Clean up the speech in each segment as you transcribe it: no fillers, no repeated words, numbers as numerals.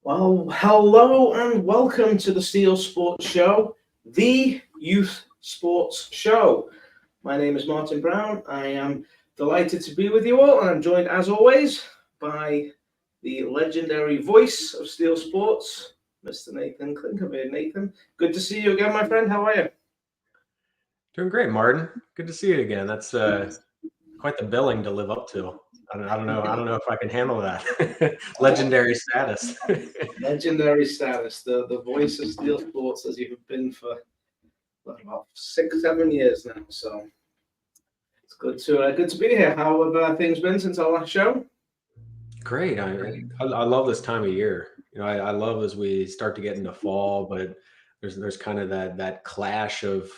Well, hello and welcome to the Steel Sports Show, the youth sports show. My name is Martin Brown. I am delighted to be with you all, and I'm joined, as always, by the legendary voice of Steel Sports, Mr. Nathan Klinkerbeard. Nathan, good to see you again, my friend. How are you? Doing great, Martin. Good to see you again. That's quite the billing to live up to. I don't know. I don't know if I can handle that. Legendary status. Legendary status, the voice of Steel Sports, as you've been for about 6, 7 years now. So it's good to be here. How have things been since our last show? Great. I love this time of year. I love as we start to get into fall, but there's kind of that clash of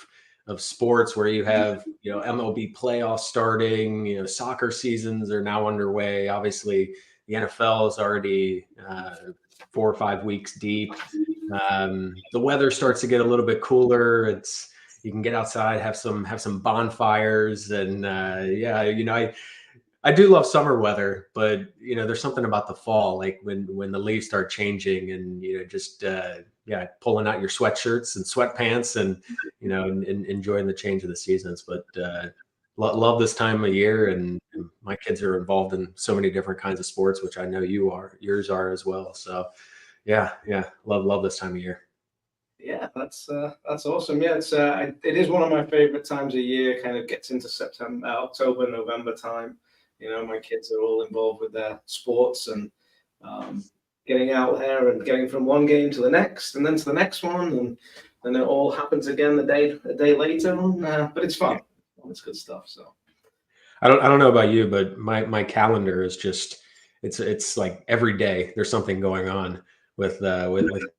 sports where you have MLB playoffs starting. Soccer seasons are now underway. Obviously, the NFL is already 4 or 5 weeks deep. The weather starts to get a little bit cooler. You can get outside, have some bonfires, and I do love summer weather, but there's something about the fall, like when the leaves start changing, and just pulling out your sweatshirts and sweatpants, and and enjoying the change of the seasons. But love this time of year, and my kids are involved in so many different kinds of sports, which I know yours are as well. So yeah, love this time of year. Yeah, that's awesome. Yeah, it is one of my favorite times of year. Kind of gets into September, October, November time. My kids are all involved with their sports and getting out there and getting from one game to the next, and then to the next one, and then it all happens again a day later. But it's fun. It's good stuff. So I don't know about you, but my calendar is just it's like every day there's something going on with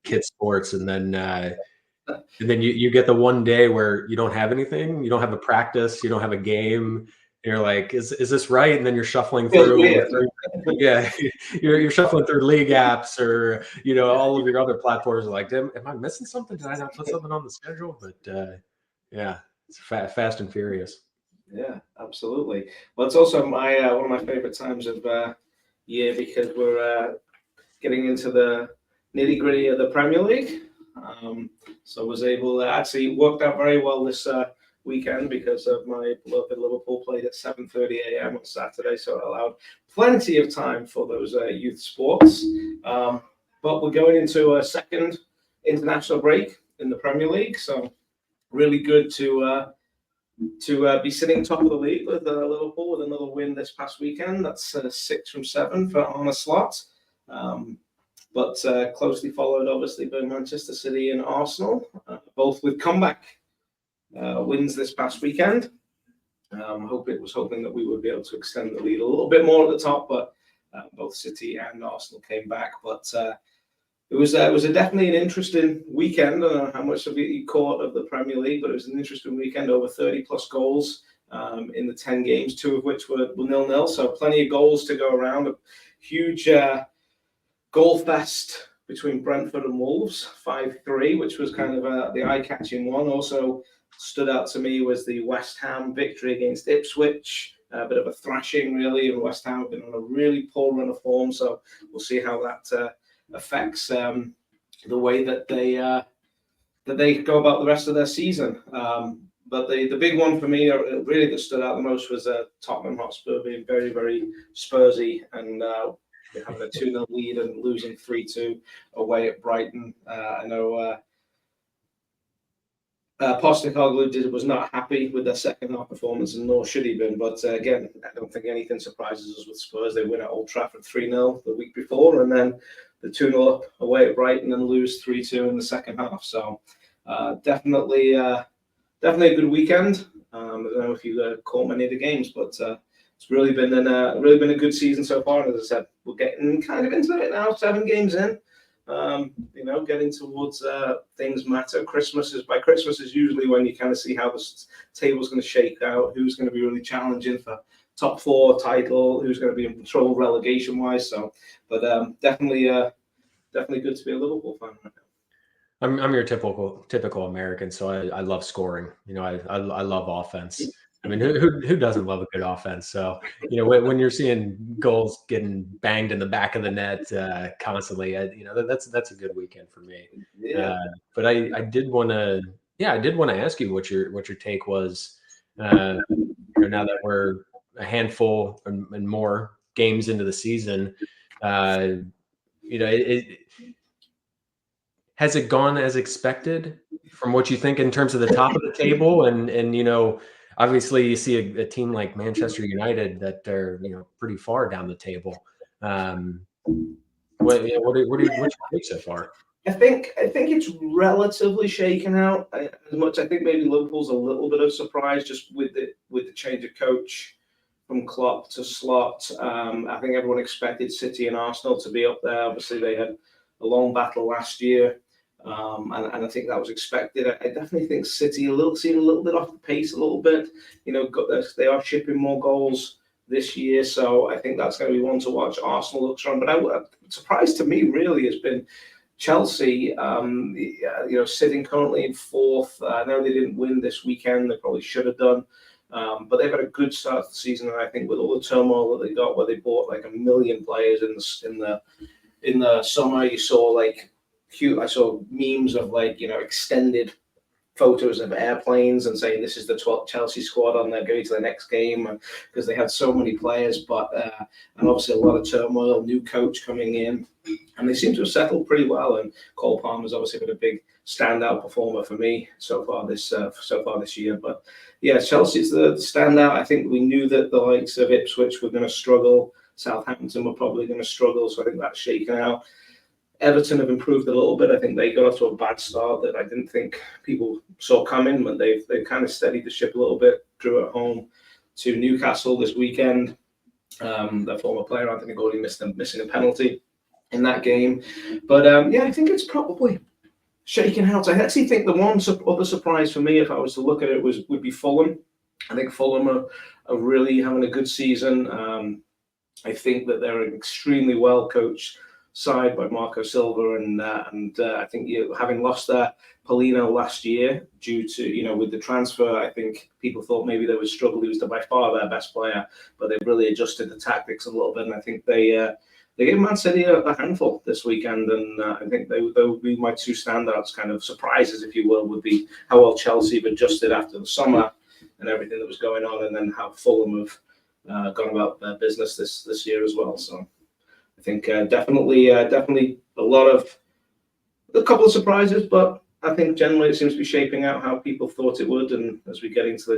kids sports, and then you get the one day where you don't have anything, you don't have a practice, you don't have a game, and you're like, is this right? And then you're shuffling through, yeah, you're shuffling through league apps, or all of your other platforms are like, am I missing something? Did I not put something on the schedule? But yeah, it's fast and furious. Yeah, absolutely. Well, it's also my one of my favorite times of year because we're getting into the nitty gritty of the Premier League. So I was able to actually worked out very well this weekend because of my beloved Liverpool played at 7:30 a.m. on Saturday, so it allowed plenty of time for those youth sports. But we're going into a second international break in the Premier League, so really good to be sitting top of the league with Liverpool with another win this past weekend. That's 6 from 7 for on a slot. But closely followed, obviously, by Manchester City and Arsenal, both with comeback wins this past weekend. Was hoping that we would be able to extend the lead a little bit more at the top, but both City and Arsenal came back. But it was definitely an interesting weekend. I don't know how much of it you caught of the Premier League, but it was an interesting weekend. Over 30 plus goals in the 10 games, 2 of which were 0-0. So plenty of goals to go around. A huge goal fest between Brentford and Wolves, 5-3, which was kind of the eye-catching one. Also stood out to me was the West Ham victory against Ipswich. A bit of a thrashing, really, and West Ham have been on a really poor run of form, so we'll see how that affects the way that they go about the rest of their season. But the big one for me, really that stood out the most, was Tottenham Hotspur being very, very Spursy and having a 2-0 lead and losing 3-2 away at Brighton. I know Postecoglou was not happy with their second half performance, and nor should he been. But again, I don't think anything surprises us with Spurs. They win at Old Trafford 3-0 the week before, and then the 2-0 up away at Brighton and lose 3-2 in the second half. So definitely a good weekend. I don't know if you caught many of the games, but it's really been a good season so far. And as I said, we're getting kind of into it now, 7 games in. Getting towards things matter. Christmas is usually when you kind of see how the table's going to shake out, who's going to be really challenging for top 4 title, who's going to be in control relegation wise. So, but definitely good to be a Liverpool fan right now. I'm your typical American, so I love scoring. I love offense. I mean, who doesn't love a good offense? So, when you're seeing goals getting banged in the back of the net constantly, that's a good weekend for me. Yeah. But I did want to, I did want to ask you what your take was. Uh, Now that we're a handful and more games into the season, uh, has it gone as expected from what you think in terms of the top of the table? And obviously you see a team like Manchester United that they're pretty far down the table. What's your take so far? I think it's relatively shaken out. As much I think maybe Liverpool's a little bit of surprise just with the change of coach from Klopp to Slot. I think everyone expected City and Arsenal to be up there. Obviously, they had a long battle last year, and I think that was expected. I definitely think City seem a little bit off the pace a little bit. They are shipping more goals this year, so I think that's going to be one to watch. Arsenal looks strong, but surprise to me really has been Chelsea, sitting currently in fourth. I know they didn't win this weekend; they probably should have done. But they've had a good start to the season, and I think with all the turmoil that they got, where they bought like 1 million players in the summer, you saw like I saw memes of extended photos of airplanes and saying this is the 12th Chelsea squad on their going to the next game because they had so many players, but and obviously a lot of turmoil, new coach coming in, and they seem to have settled pretty well. And Cole Palmer's obviously been a big standout performer for me so far this year. But yeah, Chelsea's the standout. I think we knew that the likes of Ipswich were going to struggle. Southampton were probably going to struggle, so I think that's shaken out. Everton have improved a little bit. I think they got off to a bad start that I didn't think people saw coming, but they've kind of steadied the ship a little bit. Drew at home to Newcastle this weekend. Their former player Anthony Gordon missing a penalty in that game, but I think it's probably shaking out. I actually think the one other surprise for me, if I was to look at it, would be Fulham. I think Fulham are really having a good season. I think that they're an extremely well coached side by Marco Silva, and I think having lost their Polino last year due to with the transfer, I think people thought maybe they would struggle. He was by far their best player, but they've really adjusted the tactics a little bit, and I think they gave Man City a handful this weekend, and I think they would be my two standouts, kind of surprises, if you will, would be how well Chelsea have adjusted after the summer and everything that was going on, and then how Fulham have gone about their business this year as well. So I think definitely a couple of surprises, but I think generally it seems to be shaping out how people thought it would. And as we get into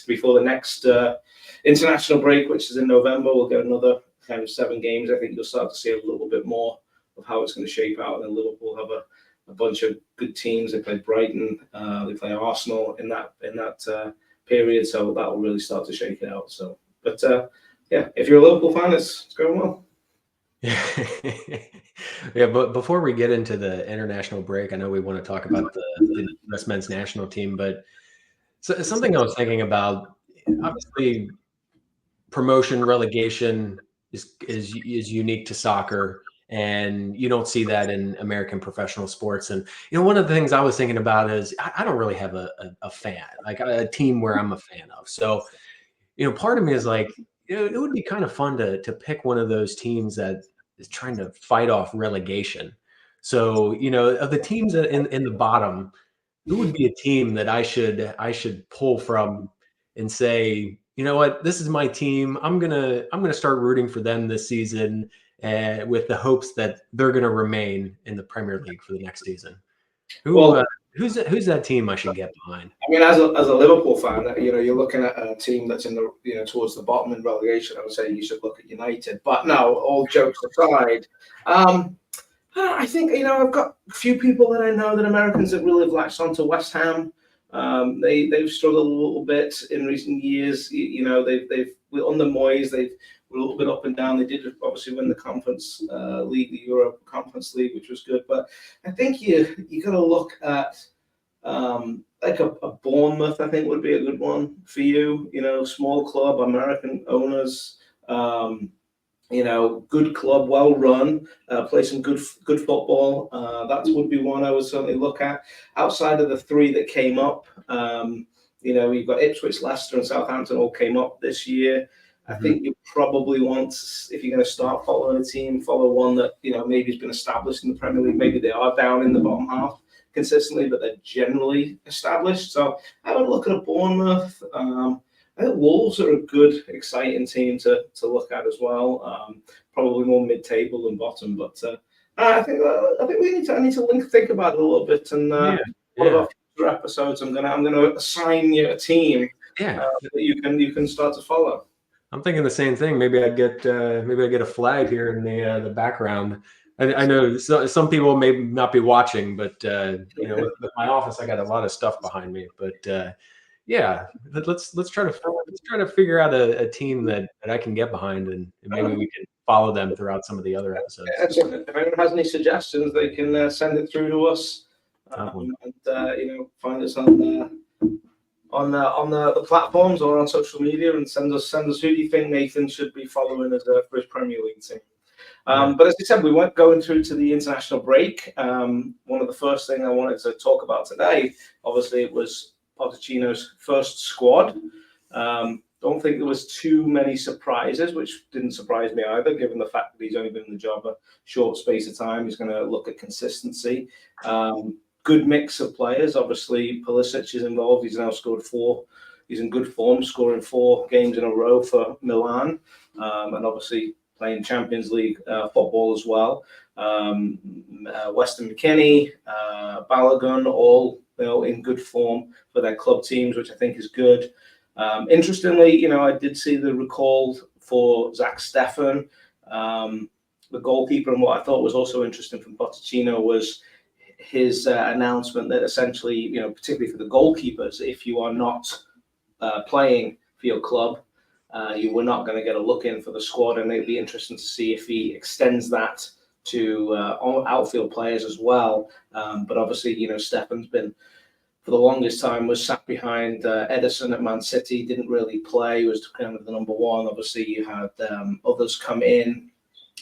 before the next international break, which is in November, we'll get another kind of 7 games. I think you'll start to see a little bit more of how it's going to shape out. And then Liverpool have a bunch of good teams. They play Brighton, they play Arsenal in that period, so that will really start to shake it out. So, but if you're a Liverpool fan, it's going well. Yeah, but before we get into the international break, I know we want to talk about the U.S. men's national team, but something I was thinking about, obviously, promotion, relegation is unique to soccer, and you don't see that in American professional sports. And one of the things I was thinking about is I don't really have a fan, like a team where I'm a fan of. So, part of me is like, it would be kind of fun to pick one of those teams that is trying to fight off relegation. So, of the teams in the bottom, who would be a team that I should pull from and say, you know what, this is my team. I'm gonna start rooting for them this season, with the hopes that they're gonna remain in the Premier League for the next season. Who's that team I should get behind? I mean, as a Liverpool fan, you're looking at a team that's in the towards the bottom in relegation. I would say you should look at United. But no, all jokes aside, I think I've got a few people that I know that Americans that really have latched onto West Ham. They've struggled a little bit in recent years. They've under Moyes they were a little bit up and down. They did obviously win the Conference League, the Euro Conference League, which was good. But I think you got to look at like a Bournemouth. I think would be a good one for you. Small club, American owners. Good club, well run, play some good football. That would be one I would certainly look at. Outside of the 3 that came up, You know, you've got Ipswich, Leicester, and Southampton all came up this year. I think you probably want, if you're going to start following a team, follow one that, you know, maybe has been established in the Premier League. Maybe they are down in the bottom half consistently, but they're generally established. So I would look at a Bournemouth. I think Wolves are a good, exciting team to look at as well. Probably more mid-table than bottom, but I think I need to think about it a little bit. And one of our future episodes, I'm gonna assign you a team that you can start to follow. I'm thinking the same thing. Maybe I get a flag here in the background. I know some people may not be watching, but you know, with my office, I got a lot of stuff behind me. But yeah, let's try to figure out a team that I can get behind, and maybe we can follow them throughout some of the other episodes. Excellent. If anyone has any suggestions, they can send it through to us, and you know, find us on the platforms or on social media, and send us who do you think Nathan should be following as for his Premier League team. But as I said, we weren't going through to the international break. One of the first things I wanted to talk about today, obviously, it was Pochettino's first squad. Don't think there was too many surprises, which didn't surprise me either, given the fact that he's only been in the job a short space of time. He's going to look at consistency. Good mix of players. Obviously, Pulisic is involved. He's now scored 4. He's in good form, scoring 4 games in a row for Milan, and obviously playing Champions League football as well. Weston McKennie, Balogun, all in good form for their club teams, which I think is good. Interestingly, I did see the recall for Zach Steffen, the goalkeeper, and what I thought was also interesting from Pochettino was his announcement that essentially, particularly for the goalkeepers, if you are not playing for your club, you were not going to get a look in for the squad, and it'd be interesting to see if he extends that to outfield players as well. But obviously, Steffen's been, for the longest time, was sat behind Ederson at Man City, didn't really play, he was kind of the number one. Obviously, you had others come in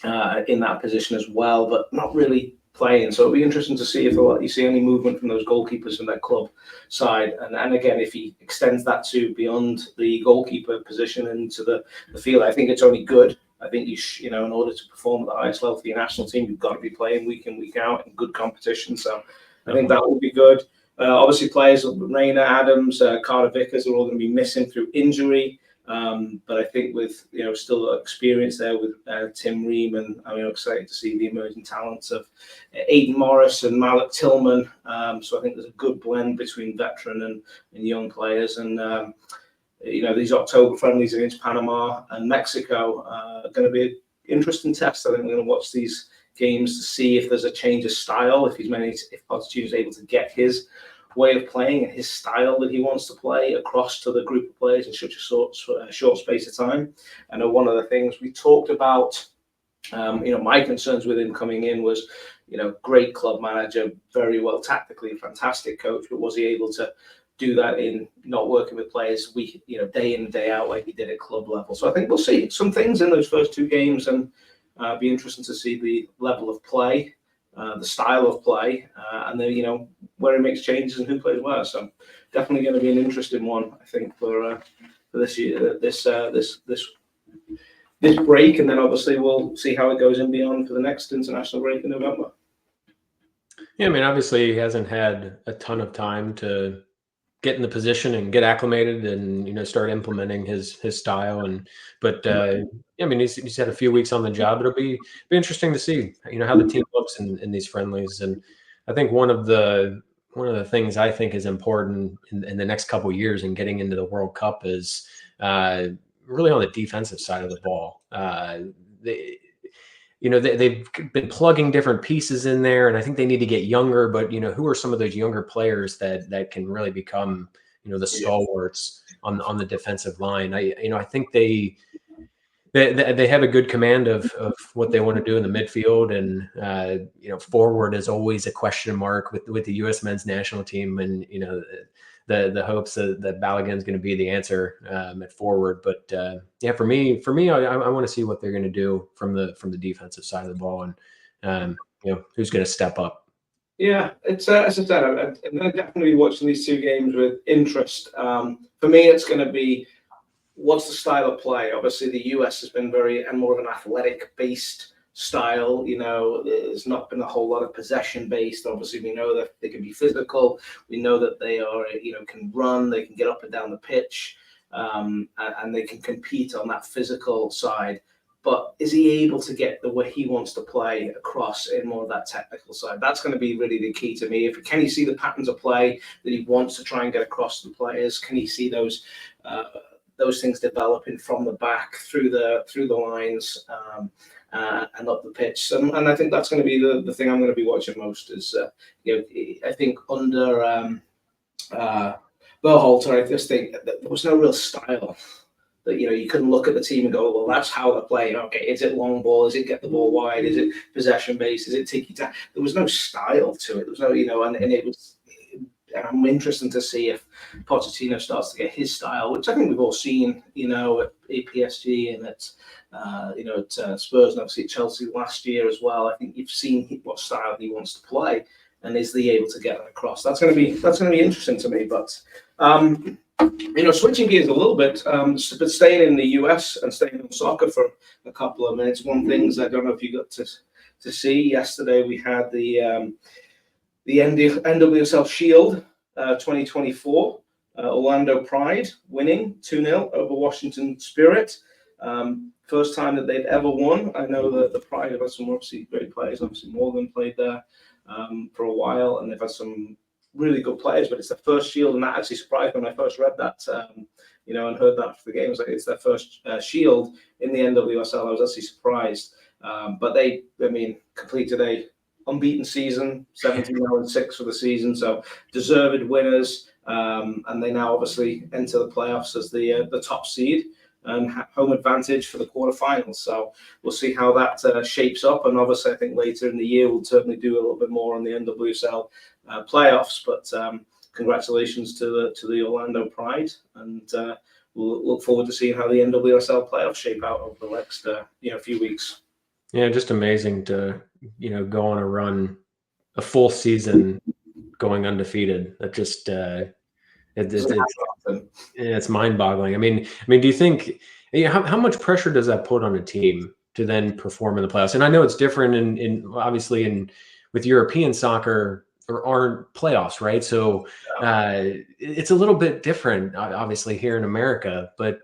that position as well, but not really playing. So it'll be interesting to see if you see any movement from those goalkeepers from their club side. And again, if he extends that to beyond the goalkeeper position into the field, I think it's only good. I think in order to perform at the highest level for your national team, you've got to be playing week in, week out in good competition. So I think that will be good. Obviously, players like Reina, Adams, Carter Vickers are all going to be missing through injury. But I think with still experience there with Tim Ream, and I'm excited to see the emerging talents of Aidan Morris and Malik Tillman. So I think there's a good blend between veteran and young players. And these October friendlies against Panama and Mexico are going to be an interesting test. I think we're going to watch these games to see if there's a change of style, if Pochettino is able to get his way of playing and his style that he wants to play across to the group of players in such a short space of time. I know one of the things we talked about, my concerns with him coming in was, great club manager, very well tactically, fantastic coach, but was he able to do that in not working with players day in, day out like he did at club level? So I think we'll see some things in those first 2 games, and be interesting to see the level of play, the style of play, and then where he makes changes and who plays where. So definitely going to be an interesting one, I think, for this year, this break, and then obviously we'll see how it goes in beyond for the next international break in November. Yeah, I mean, obviously he hasn't had a ton of time to get in the position and get acclimated and start implementing his style, but I mean he's had a few weeks on the job. It'll be interesting to see how the team looks in these friendlies. And I think one of the things I think is important in the next couple of years in getting into the World Cup is really on the defensive side of the ball. They've been plugging different pieces in there, and I think they need to get younger. But who are some of those younger players that can really become the stalwarts on the defensive line? I think they have a good command of what they want to do in the midfield, and forward is always a question mark with the U.S. men's national team, and the hopes that Balogun's going to be the answer at forward. But for me, I want to see what they're going to do from the defensive side of the ball, and who's going to step up. Yeah, it's as I said, I'm going to definitely be watching these two games with interest. For me, it's going to be what's the style of play? Obviously, the US has been very and more of an athletic based style. There's not been a whole lot of possession based. Obviously, we know that they can be physical. We know that they are, can run. They can get up and down the pitch, and they can compete on that physical side. But is he able to get the way he wants to play across in more of that technical side? That's going to be really the key to me. Can he see the patterns of play that he wants to try and get across to the players? Can he see those things developing from the back through the lines, and up the pitch? And I think that's going to be the thing I'm going to be watching most. Is I think under Berhalter, I just think that there was no real style. That you couldn't look at the team and go, well, that's how they're playing. Okay, is it long ball? Is it get the ball wide? Is it possession based? Is it tiki taka? There was no style to it. There was no, and it was. And I'm interested to see if Pochettino starts to get his style, which I think we've all seen, at APSG and at Spurs and obviously at Chelsea last year as well. I think you've seen what style he wants to play, and is he able to get that across? That's going to be interesting to me. But switching gears a little bit, but staying in the US and staying in soccer for a couple of minutes. One thing I don't know if you got to see yesterday. We had the NWSL Shield 2024. Orlando Pride winning 2-0 over Washington Spirit. First time that they've ever won. I know that the Pride have had some obviously great players. Obviously Morgan played there for a while, and they've had some really good players, but it's their first Shield, and that actually surprised me when I first read that, and heard that after the game. It's their first Shield in the NWSL. I was actually surprised. But they, completed a unbeaten season, 17-6 for the season, so deserved winners, and they now obviously enter the playoffs as the top seed and home advantage for the quarterfinals. So we'll see how that shapes up, and obviously I think later in the year we'll certainly do a little bit more on the NWSL playoffs. But congratulations to the Orlando Pride, and we'll look forward to seeing how the NWSL playoffs shape out over the next few weeks. Yeah, just amazing to go on a run, a full season going undefeated. That just it's mind-boggling. I mean, do you think how much pressure does that put on a team to then perform in the playoffs? And I know it's different in obviously with European soccer, there aren't playoffs, right? So it's a little bit different, obviously, here in America. But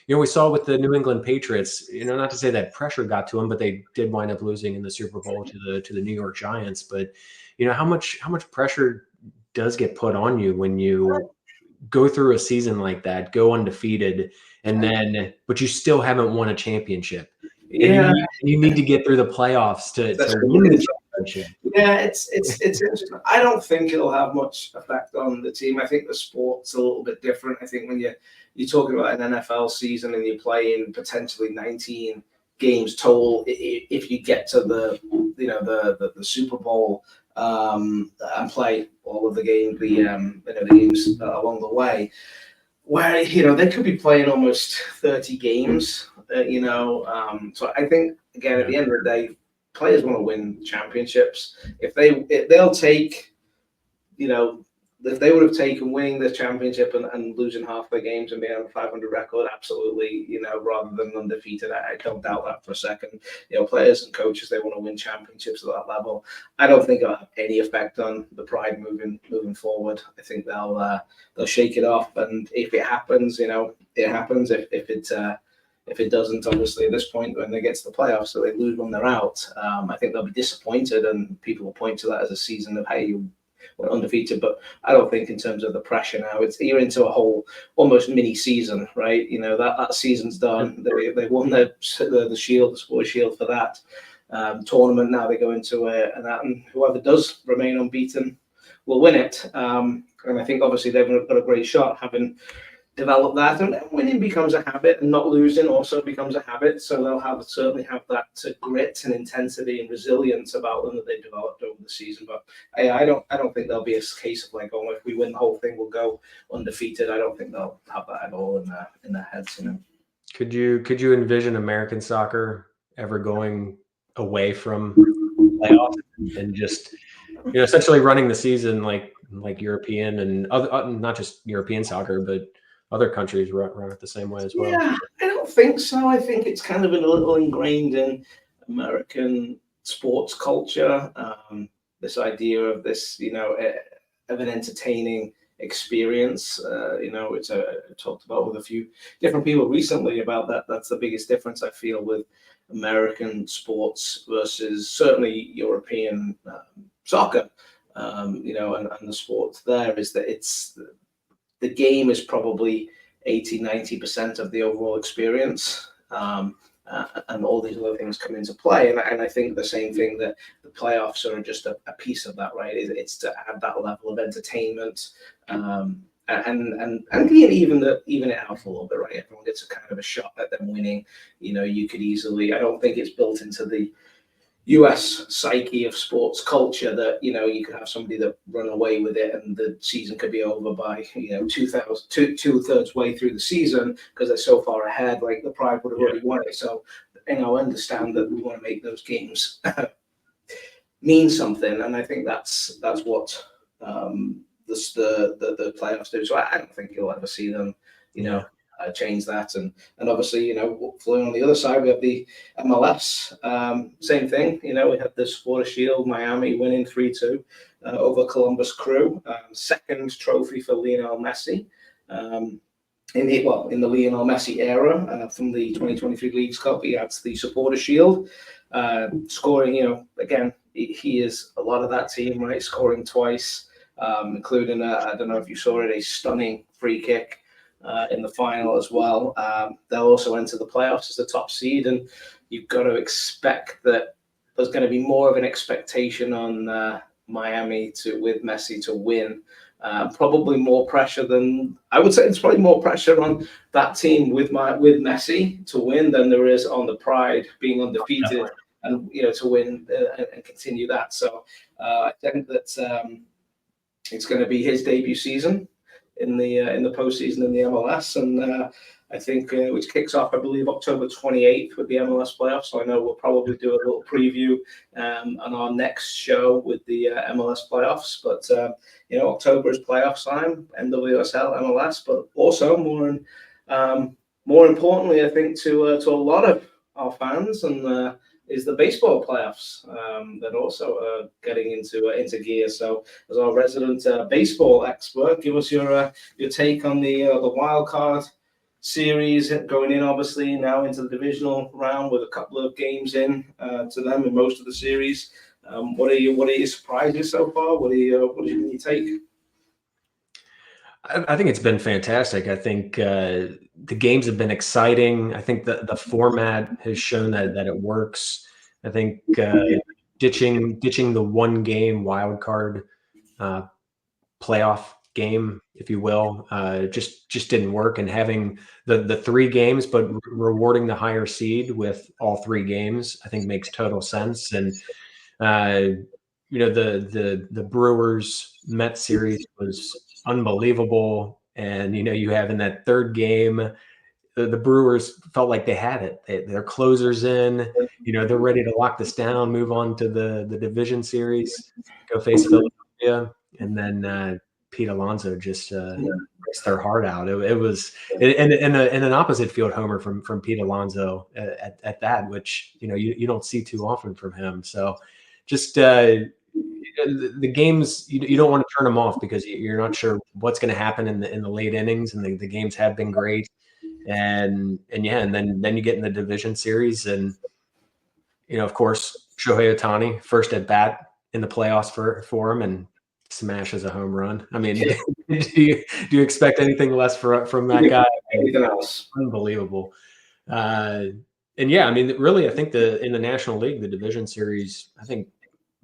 we saw with the New England Patriots, not to say that pressure got to them, but they did wind up losing in the Super Bowl to the New York Giants. But how much pressure does get put on you when you go through a season like that, go undefeated, but you still haven't won a championship? Yeah, and you need to get through the playoffs to win the championship. Yeah, it's interesting. I don't think it'll have much effect on the team. I think the sport's a little bit different. I think when you're talking about an NFL season and you're playing potentially 19 games total, if you get to the Super Bowl and play all of the games, the games along the way, where they could be playing almost 30 games. So I think again at the end of the day, players want to win championships. If they'll take, if they would have taken winning the championship and losing half their games and being on a 500 record, absolutely, rather than undefeated. I don't doubt that for a second. Players and coaches, they want to win championships at that level. I don't think it'll have any effect on the Pride moving forward. I think they'll shake it off, and if it happens, it happens. If it doesn't, obviously, at this point, when they get to the playoffs, so they lose when they're out, I think they'll be disappointed, and people will point to that as a season of, hey, you went undefeated. But I don't think in terms of the pressure now, you're into a whole almost mini season, right? That season's done. They won the Shield, the Sports Shield for that tournament. Now they go into that, and whoever does remain unbeaten will win it. And I think obviously they've got a great shot having develop that, and winning becomes a habit, and not losing also becomes a habit. So they'll certainly have that grit and intensity and resilience about them that they developed over the season. But I don't think there'll be a case of like, oh, if we win the whole thing, we'll go undefeated. I don't think they'll have that at all in their heads. Could you envision American soccer ever going away from playoffs and just essentially running the season like European and other, not just European soccer, but other countries run it the same way as well. Yeah, I don't think so. I think it's kind of been a little ingrained in American sports culture. This idea of this, of an entertaining experience. Which I talked about with a few different people recently about that. That's the biggest difference I feel with American sports versus certainly European soccer. And the sports there is that the game is probably 80-90% of the overall experience. And all these other things come into play. And I think the same thing that the playoffs are just a piece of that, right? It's to add that level of entertainment and even it out a little bit, right? Everyone gets a kind of a shot at them winning. You could easily. I don't think it's built into the US psyche of sports culture that you could have somebody that run away with it and the season could be over by two-thirds way through the season because they're so far ahead, like the Pride would have already won it. So I understand that we want to make those games mean something, and I think that's what the playoffs do. So I don't think you'll ever see them change that. And obviously, flowing on the other side, we have the MLS. Same thing. We had the Supporter Shield, Miami winning 3-2 over Columbus Crew. Second trophy for Lionel Messi. In the Lionel Messi era, from the 2023 Leagues Cup, he adds the Supporter Shield, scoring. Again, he is a lot of that team, right? Scoring twice, including I don't know if you saw it, a stunning free kick in the final as well. They'll also enter the playoffs as the top seed, and you've got to expect that there's going to be more of an expectation on Miami with Messi to win. Probably more pressure than I would say. It's probably more pressure on that team with Messi to win than there is on the Pride being undefeated and to win and continue that. So I think that it's going to be his debut season in the postseason in the MLS, and I think which kicks off, I believe, October 28th with the MLS playoffs. So I know we'll probably do a little preview on our next show with the MLS playoffs. But October is playoff time, NWSL, MLS, but also more importantly, I think to a lot of our fans and is the baseball playoffs that also are getting into gear. So, as our resident baseball expert, give us your take on the wild card series going in, obviously now into the divisional round with a couple of games in to them in most of the series. What are your surprises so far? What is your take? I think it's been fantastic. I think the games have been exciting. I think the format has shown that it works. I think ditching the one game wild card playoff game, if you will, just didn't work. And having the three games, but rewarding the higher seed with all three games, I think makes total sense. And the Brewers Mets series was unbelievable. And you have in that third game, the Brewers felt like they had it. Their closers in, they're ready to lock this down, move on to the division series, go face Philadelphia, and then Pete Alonso just breaks their heart out. It was and an opposite field homer from Pete Alonso at that, which you don't see too often from him. So just the games you don't want to turn them off because you're not sure what's going to happen in the late innings, and the games have been great. And then you get in the division series, and of course Shohei Ohtani first at bat in the playoffs for him and smashes a home run. I mean, do you expect anything less from that guy? Anything else? Unbelievable. And yeah, I mean, really, I think in the National League, the division series, I think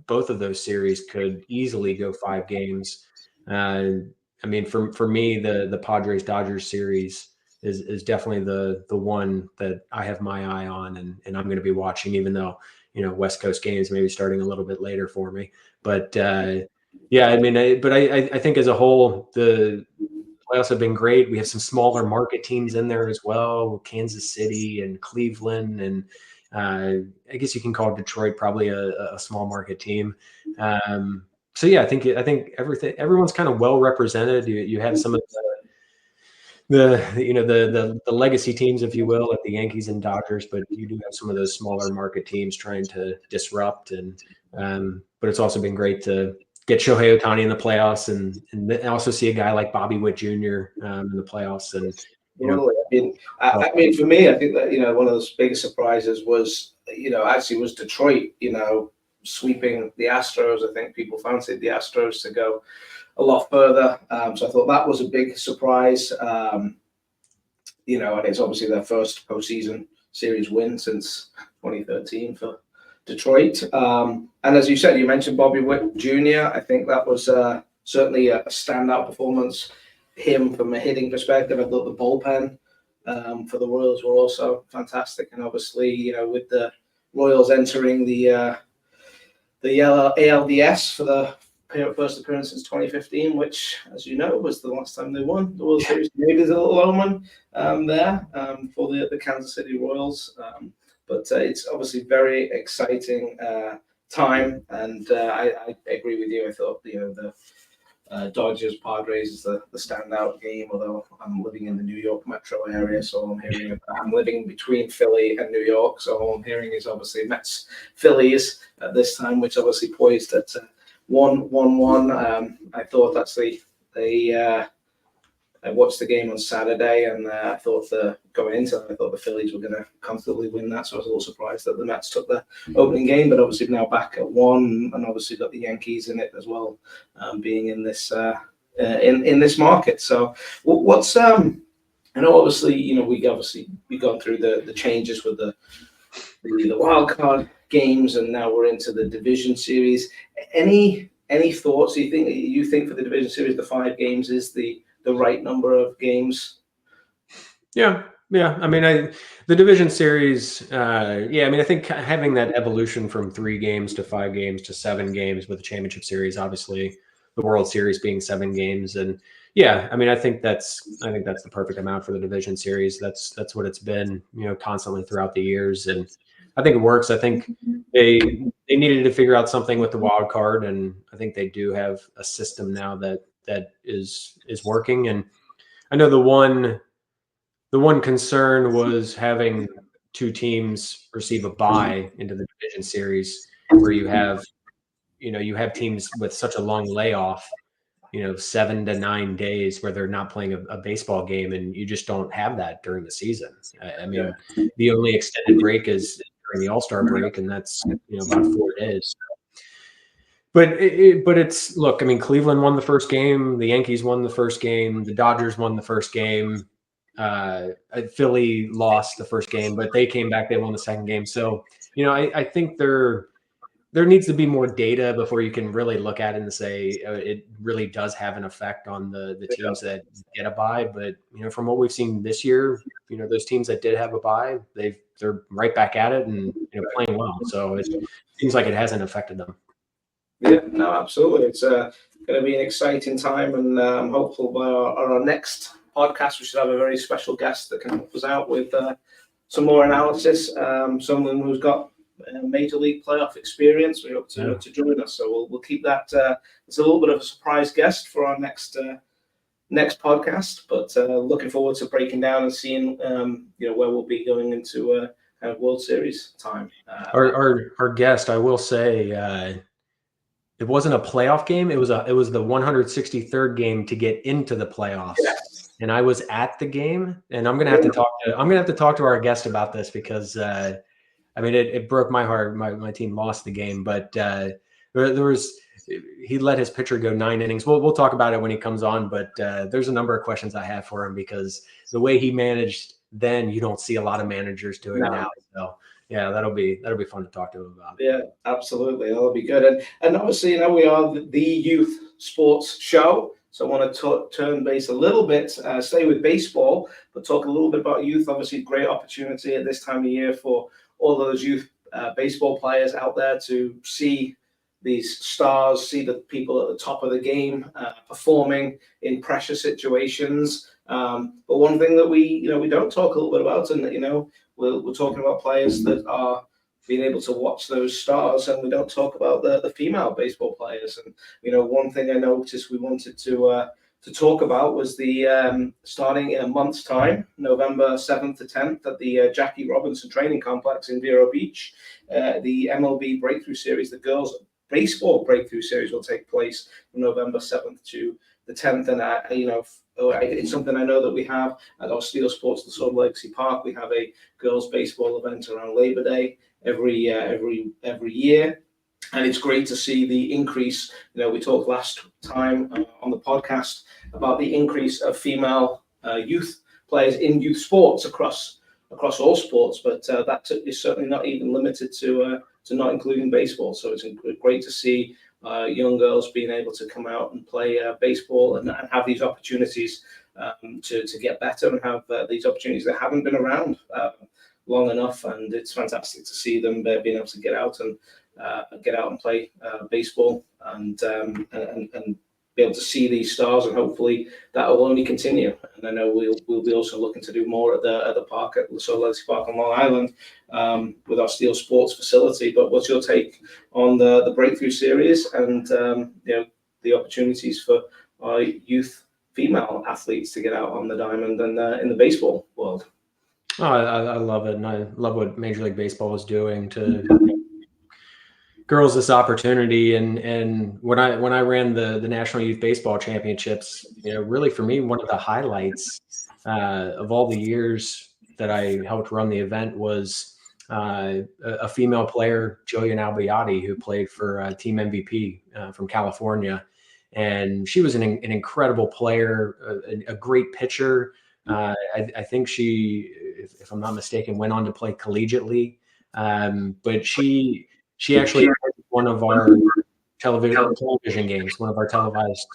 both of those series could easily go 5 games. I mean, for me, the Padres Dodgers series is definitely the one that I have my eye on, and I'm going to be watching, even though West Coast games maybe starting a little bit later for me. But yeah, I mean, I think as a whole, the playoffs have been great. We have some smaller market teams in there as well, Kansas City and Cleveland, and I guess you can call Detroit probably a small market team. so yeah, I think everyone's kind of well represented. You have some of the legacy teams, if you will, like the Yankees and Dodgers, but you do have some of those smaller market teams trying to disrupt. And but it's also been great to get Shohei Ohtani in the playoffs, and then also see a guy like Bobby Witt Jr. In the playoffs, and Absolutely. well, I mean, for me, I think that one of those biggest surprises was actually was Detroit. Sweeping the Astros. I think people fancied the Astros to go a lot further. So I thought that was a big surprise. And it's obviously their first postseason series win since 2013 for Detroit. And as you said, you mentioned Bobby Witt Jr. I think that was certainly a standout performance. Him from a hitting perspective, I thought the bullpen for the Royals were also fantastic, and obviously, with the Royals entering the ALDS for the first appearance since 2015, which, as you know, was the last time they won the World Series. Maybe there's a little omen there for the Kansas City Royals. But it's obviously very exciting time, and I agree with you. I thought the Dodgers Padres is the standout game. Although I'm living in the New York metro area, so I'm living between Philly and New York, so all I'm hearing is obviously Mets Phillies at this time, which obviously poised at 1-1. I thought actually I watched the game on Saturday, and I thought going into it, I thought the Phillies were going to comfortably win that. So I was a little surprised that the Mets took the opening game, but obviously now back at 1, and obviously got the Yankees in it as well, being in this in this market. So what's I know obviously we've gone through the changes with the wild card games, and now we're into the division series. Any thoughts? You think for the division series, the 5 games is the right number of games? Yeah. I mean, the division series. I mean, I think having that evolution from 3 games to 5 games to 7 games with the championship series, obviously the World Series being 7 games, and I mean, I think that's the perfect amount for the division series. That's what it's been, constantly throughout the years, and I think it works. I think they needed to figure out something with the wild card, and I think they do have a system now that is working. And I know the one concern was having 2 teams receive a bye into the division series, where you have teams with such a long layoff, 7 to 9 days where they're not playing a baseball game, and you just don't have that during the season. I mean, the only extended break is during the All-Star break, and that's about 4 days. But it's look. I mean, Cleveland won the first game. The Yankees won the first game. The Dodgers won the first game. Philly lost the first game, but they came back. They won the second game. So I think there needs to be more data before you can really look at it and say it really does have an effect on the teams that get a bye. But from what we've seen this year, those teams that did have a bye, they're right back at it and playing well. So it seems like it hasn't affected them. Yeah, no, absolutely. It's going to be an exciting time, and I'm hopeful by our next podcast we should have a very special guest that can help us out with some more analysis. Someone who's got major league playoff experience. We hope to join us. So we'll keep that. It's a little bit of a surprise guest for our next podcast, but looking forward to breaking down and seeing where we'll be going into kind of World Series time. Our guest, I will say. It wasn't a playoff game. It was the 163rd game to get into the playoffs, and I was at the game. And I'm gonna have to talk to our guest about this because I mean it broke my heart. My team lost the game, but he let his pitcher go 9 innings. We'll talk about it when he comes on. But there's a number of questions I have for him because the way he managed then, you don't see a lot of managers doing now. So. Yeah, that'll be fun to talk to him about. Yeah, absolutely. That'll be good. And obviously, we are the youth sports show. So I want to turn base a little bit, stay with baseball, but talk a little bit about youth. Obviously, great opportunity at this time of year for all those youth baseball players out there to see these stars, see the people at the top of the game performing in pressure situations. But one thing that we don't talk a little bit about, and we're talking about players that are being able to watch those stars, and we don't talk about the female baseball players. And one thing I noticed we wanted to talk about was the starting in a month's time, November 7th to 10th, at the Jackie Robinson Training Complex in Vero Beach. The MLB Breakthrough Series, the girls baseball Breakthrough Series, will take place from November 7th to the 10th. And it's something I know that we have at our Steel Sports, the Sword Legacy Park. We have a girls baseball event around Labor Day every year. And it's great to see the increase. We talked last time on the podcast about the increase of female youth players in youth sports across all sports, but that is certainly not even limited to not including baseball. So it's great to see young girls being able to come out and play baseball and have these opportunities to get better, and have these opportunities that haven't been around long enough. And it's fantastic to see them being able to get out and play baseball and be able to see these stars, and hopefully that will only continue. And I know we'll be also looking to do more at the park, at the Sword Legacy Park on Long Island, with our Steel Sports facility. But what's your take on the Breakthrough Series and the opportunities for our youth female athletes to get out on the diamond and in the baseball world? Oh, I love it, and I love what Major League Baseball is doing to girls this opportunity. And when I ran the National Youth Baseball Championships, really for me, one of the highlights of all the years that I helped run the event was a female player, Jillian Albiati, who played for Team MVP from California. And she was an incredible player, a great pitcher. I think she, if I'm not mistaken, went on to play collegiately. But she actually one of our television games, one of our televised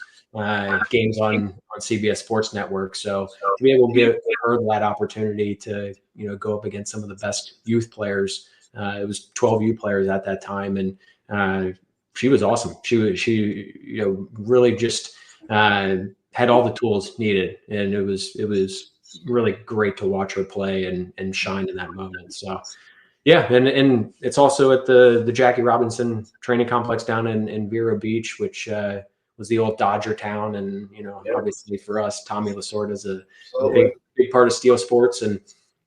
games on CBS Sports Network. So to be able to give her that opportunity to go up against some of the best youth players, it was 12 youth players at that time, and she was awesome. She really just had all the tools needed, and it was really great to watch her play and shine in that moment. So. Yeah, and it's also at the Jackie Robinson Training Complex down in Vero Beach, which was the old Dodger town. And obviously for us, Tommy Lasorda is a big part of Steel Sports. And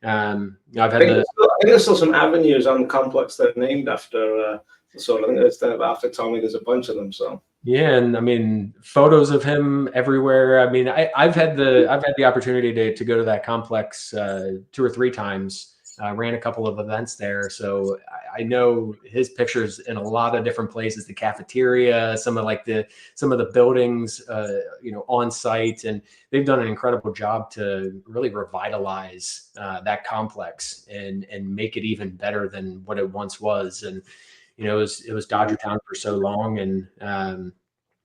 I've had I think there's still some avenues on the complex that are named after Lasorda. I think it's after Tommy. There's a bunch of them. So. Yeah, and I mean photos of him everywhere. I mean, I've had the opportunity to go to that complex 2 or 3 times. Ran a couple of events there, so I know his pictures in a lot of different places. The cafeteria, some of the buildings, on site, and they've done an incredible job to really revitalize that complex and make it even better than what it once was. And it was Dodger Town for so long, and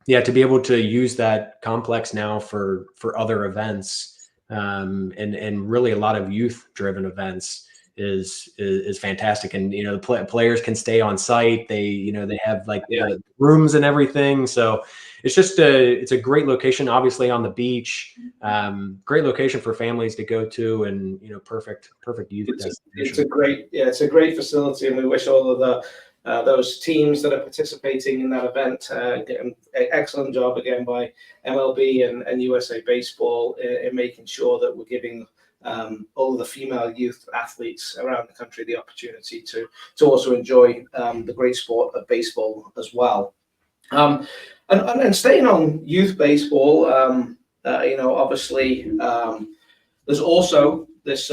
to be able to use that complex now for other events, and really a lot of youth driven events is fantastic. And the players can stay on site. They have the rooms and everything. So it's just it's a great location, obviously on the beach. Great location for families to go to, and perfect youth destination. It's a great facility, and we wish all of those teams that are participating in that event get an excellent job again by MLB and USA Baseball in making sure that we're giving all of the female youth athletes around the country the opportunity to also enjoy the great sport of baseball as well. And staying on youth baseball, obviously there's also this.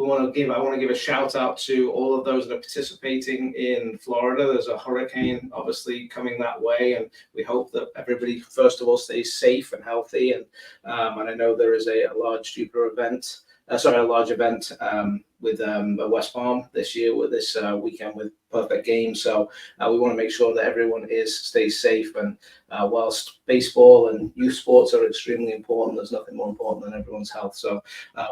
I want to give a shout out to all of those that are participating in Florida. There's a hurricane obviously coming that way, and we hope that everybody, first of all, stays safe and healthy. And I know there is a large event with West Palm this year, with this weekend, with perfect games. So we want to make sure that everyone stays safe. And whilst baseball and youth sports are extremely important, there's nothing more important than everyone's health. So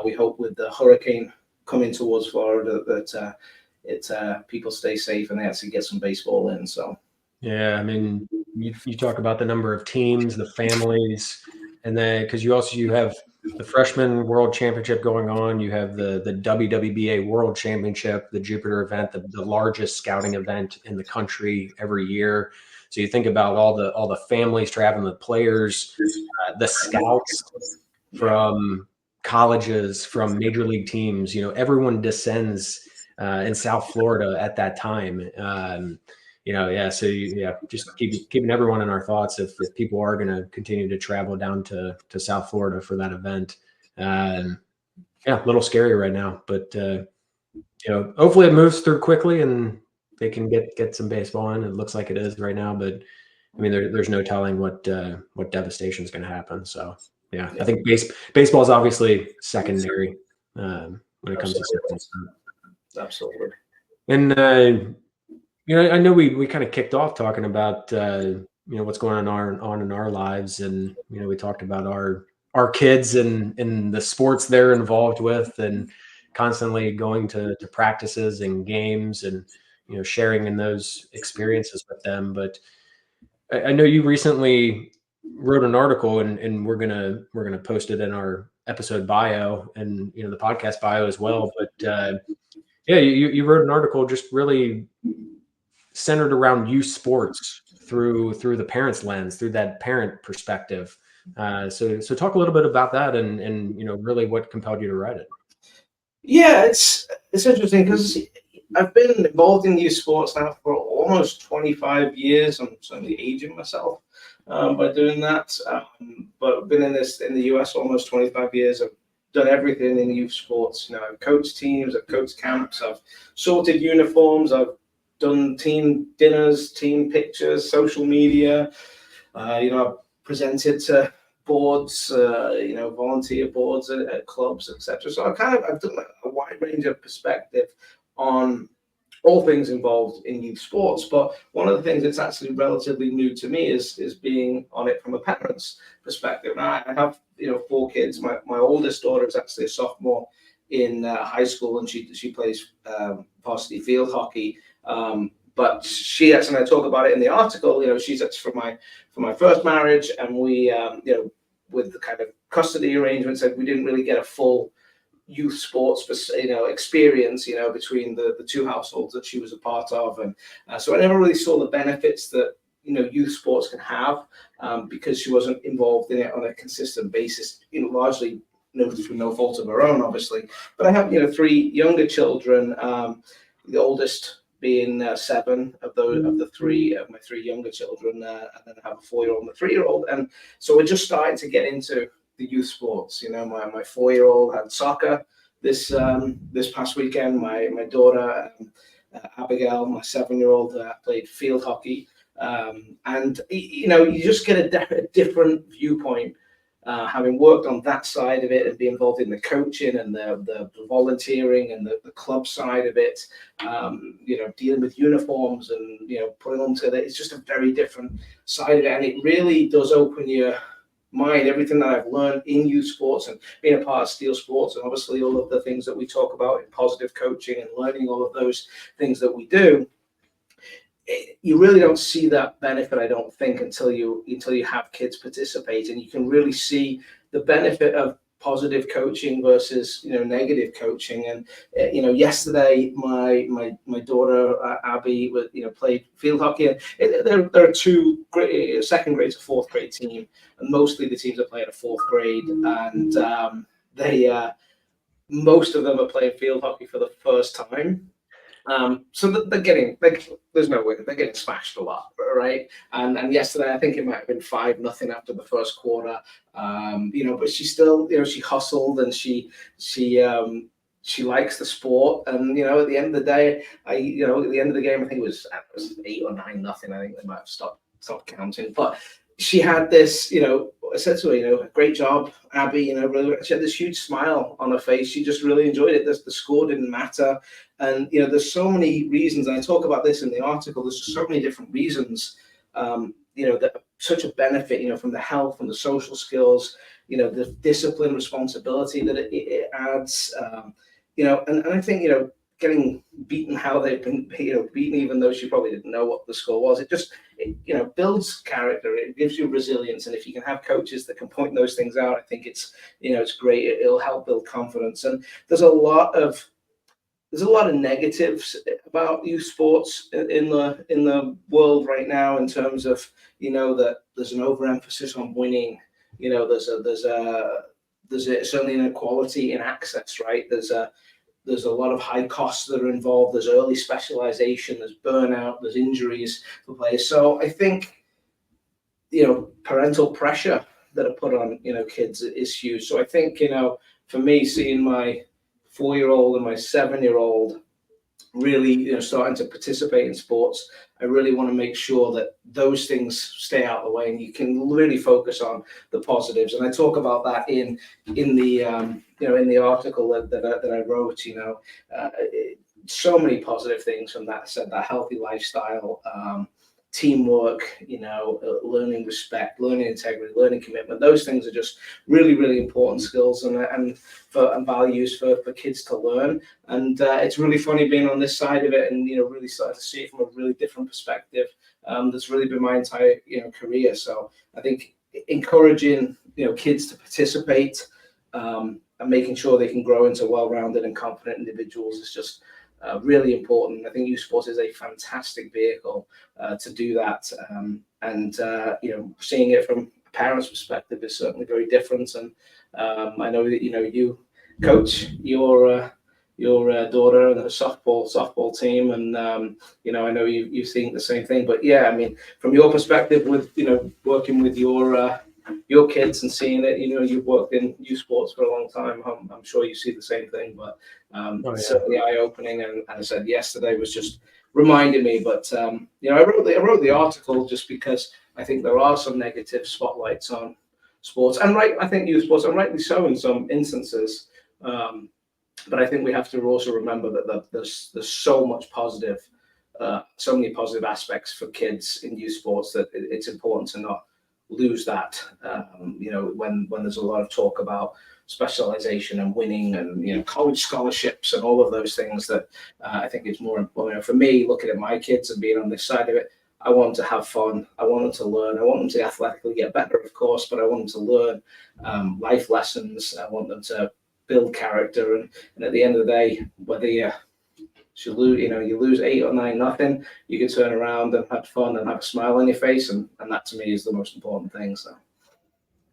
we hope with the hurricane coming towards Florida that people stay safe and they actually get some baseball in. So yeah, I mean, you talk about the number of teams, the families, and then because you have the freshman world championship going on. You have the WWBA world championship, the Jupiter event, the largest scouting event in the country every year. So you think about all the families traveling, the players, the scouts from colleges, from major league teams. Everyone descends in South Florida at that time. Yeah. So just keeping everyone in our thoughts if people are going to continue to travel down to South Florida for that event. Yeah, a little scary right now, but hopefully it moves through quickly and they can get some baseball in. It looks like it is right now, but I mean, there's no telling what devastation is going to happen. So yeah, I think baseball is obviously secondary when it comes to stuff like that. Absolutely. And I know we kind of kicked off talking about what's going on in our lives, and we talked about our kids and the sports they're involved with, and constantly going to practices and games, and sharing in those experiences with them. But I know you recently wrote an article, and we're gonna post it in our episode bio and the podcast bio as well. But yeah, you wrote an article just really centered around youth sports through the parents' lens, through that parent perspective. So talk a little bit about that, and really what compelled you to write it. Yeah, it's interesting because I've been involved in youth sports now for almost 25 years. I'm certainly aging myself by doing that. But I've been in the US almost 25 years. I've done everything in youth sports. I've coached teams, I've coached camps, I've sorted uniforms, I've done team dinners, team pictures, social media. I've presented to boards, volunteer boards at clubs, etc. So I've done a wide range of perspective on all things involved in youth sports. But one of the things that's actually relatively new to me is being on it from a parent's perspective. Now, I have 4 kids. My oldest daughter is actually a sophomore in high school, and she plays varsity field hockey. But she actually, and I talk about it in the article, she's actually from my first marriage, and we, with the kind of custody arrangements, we didn't really get a full youth sports, experience, between the 2 households that she was a part of. And so I never really saw the benefits that, youth sports can have because she wasn't involved in it on a consistent basis, largely through no fault of her own, obviously. But I have, 3 younger children, the oldest being 7 of my 3 younger children, and then I have a 4-year-old and a 3-year-old. And so we're just starting to get into the youth sports. My 4-year-old had soccer this past weekend. My daughter Abigail, my 7-year-old, played field hockey. And you just get a different viewpoint having worked on that side of it and be involved in the coaching and the volunteering and the club side of it, dealing with uniforms and, putting them together. It's just a very different side of it. And it really does open your mind, everything that I've learned in youth sports and being a part of Steel Sports, and obviously all of the things that we talk about in positive coaching and learning all of those things that we do. You really don't see that benefit, I don't think, until you have kids participate, and you can really see the benefit of positive coaching versus negative coaching. And yesterday my daughter Abby played field hockey, and there are 2 grade, 2nd grade to 4th grade team, and mostly the teams are playing at 4th grade, and they most of them are playing field hockey for the first time. So they're getting, there's no way, they're getting smashed a lot, right? And yesterday, I think it might have been 5-0 after the first quarter. But she still, she hustled, and she likes the sport. And at the end of the day, at the end of the game, I think it was 8 or 9-0. I think they might have stopped counting, but she had this, I said to her, great job, Abby, really, she had this huge smile on her face. She just really enjoyed it. The score didn't matter. And, there's so many reasons, and I talk about this in the article, there's just so many different reasons, that such a benefit, from the health and the social skills, the discipline, responsibility that it adds, and I think, getting beaten how they've been, beaten, even though she probably didn't know what the score was. It builds character. It gives you resilience, and if you can have coaches that can point those things out, I think it's great. It'll help build confidence. And there's a lot of negatives about youth sports in the world right now, in terms of that there's an overemphasis on winning. There's certainly inequality in access, right? There's a lot of high costs that are involved. There's early specialization, there's burnout, there's injuries for players. So I think, parental pressure that are put on, kids is huge. So I think, for me, seeing my 4-year-old and my 7-year-old really, starting to participate in sports, I really want to make sure that those things stay out of the way and you can really focus on the positives. And I talk about that in the in the article that I wrote. So many positive things from that. I said that healthy lifestyle, teamwork, learning respect, learning integrity, learning commitment. Those things are just really, really important skills and values for kids to learn. And it's really funny being on this side of it and, really starting to see it from a really different perspective. That's really been my entire, career. So I think encouraging, kids to participate and making sure they can grow into well-rounded and confident individuals is just really important. I think youth sports is a fantastic vehicle to do that, and seeing it from a parent's perspective is certainly very different. And I know that you coach your daughter and her softball team, and I know you think the same thing. But yeah, I mean, from your perspective, with working with your kids and seeing it, you've worked in youth sports for a long time. I'm sure you see the same thing, but certainly eye-opening. And as I said, yesterday was just reminding me. But I wrote the article just because I think there are some negative spotlights on sports, and I think youth sports, and rightly so in some instances. But I think we have to also remember that there's so much positive, so many positive aspects for kids in youth sports that it's important to not lose that. When there's a lot of talk about specialization and winning and college scholarships and all of those things, that I think is more important. For me, looking at my kids and being on this side of it, I want them to have fun. I want them to learn. I want them to athletically get better, of course, but I want them to learn life lessons. I want them to build character, and at the end of the day, whether you lose 8 or 9-0, you can turn around and have fun and have a smile on your face, and that to me is the most important thing. So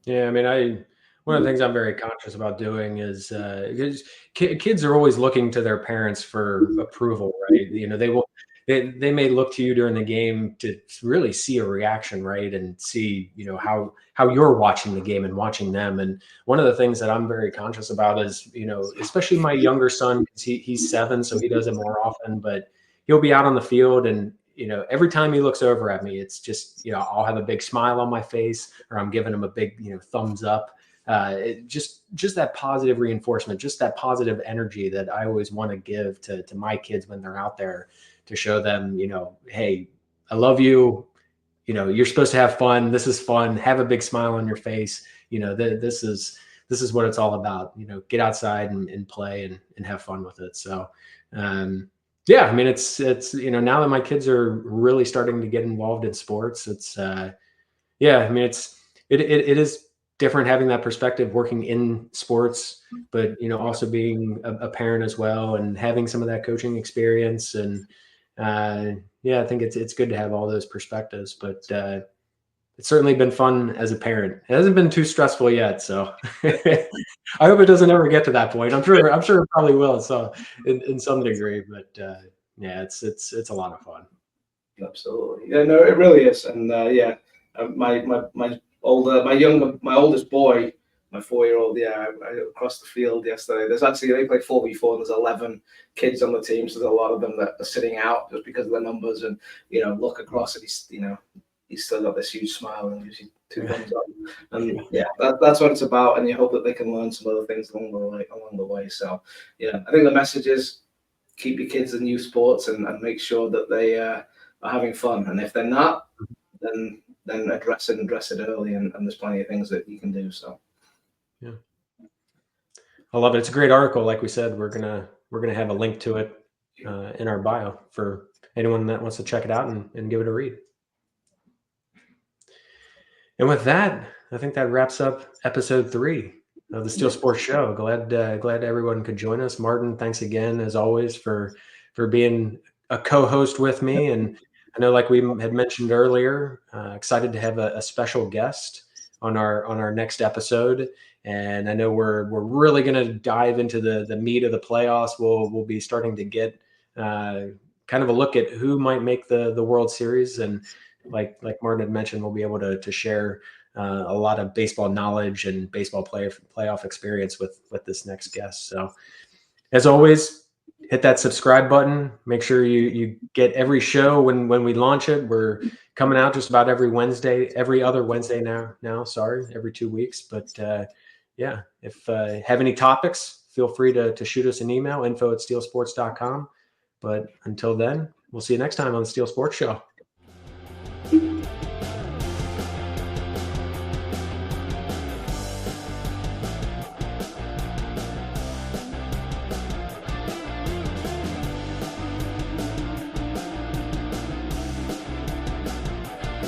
yeah, I mean, one of the things I'm very conscious about doing is because kids are always looking to their parents for approval, right? They may look to you during the game to really see a reaction, right, and see how you're watching the game and watching them. And one of the things that I'm very conscious about is especially my younger son, because he's 7, so he does it more often, but he'll be out on the field and every time he looks over at me, it's just, I'll have a big smile on my face, or I'm giving him a big, thumbs up. Just that positive reinforcement, just that positive energy that I always want to give to my kids when they're out there, to show them, hey, I love you. You're supposed to have fun. This is fun. Have a big smile on your face. This is what it's all about. Get outside and play and have fun with it. So, yeah, I mean, it's now that my kids are really starting to get involved in sports, it's yeah, I mean, it is different having that perspective working in sports, but also being a parent as well and having some of that coaching experience. And yeah, I think it's good to have all those perspectives, but it's certainly been fun as a parent. It hasn't been too stressful yet, so I hope it doesn't ever get to that point. I'm sure it probably will, so in some degree, but yeah, it's a lot of fun. absolutely, yeah, no, it really is. And my oldest boy, my 4-year-old, I crossed the field yesterday. They play 4v4, and there's 11 kids on the team, so there's a lot of them that are sitting out just because of the numbers. And look across and he's still got this huge smile and gives you 2 thumbs up. And yeah, that's what it's about. And you hope that they can learn some other things along the way. So yeah, I think the message is keep your kids in youth sports and make sure that they are having fun. And if they're not, then address it early. And there's plenty of things that you can do. So yeah, I love it. It's a great article. Like we said, we're gonna have a link to it in our bio for anyone that wants to check it out and give it a read. And with that, I think that wraps up episode 3 of the Steel Sports Show. Glad everyone could join us. Martin, thanks again as always for being a co-host with me. And I know, like we had mentioned earlier, excited to have a special guest on our next episode. And I know we're really going to dive into the meat of the playoffs. We'll be starting to get kind of a look at who might make the World Series. And like Martin had mentioned, we'll be able to share a lot of baseball knowledge and baseball playoff experience with this next guest. So as always, hit that subscribe button. Make sure you get every show when we launch it. We're coming out just about every other Wednesday now. Sorry, every 2 weeks. But yeah, if have any topics, feel free to shoot us an email, info@steelsports.com. But until then, we'll see you next time on the Steel Sports Show.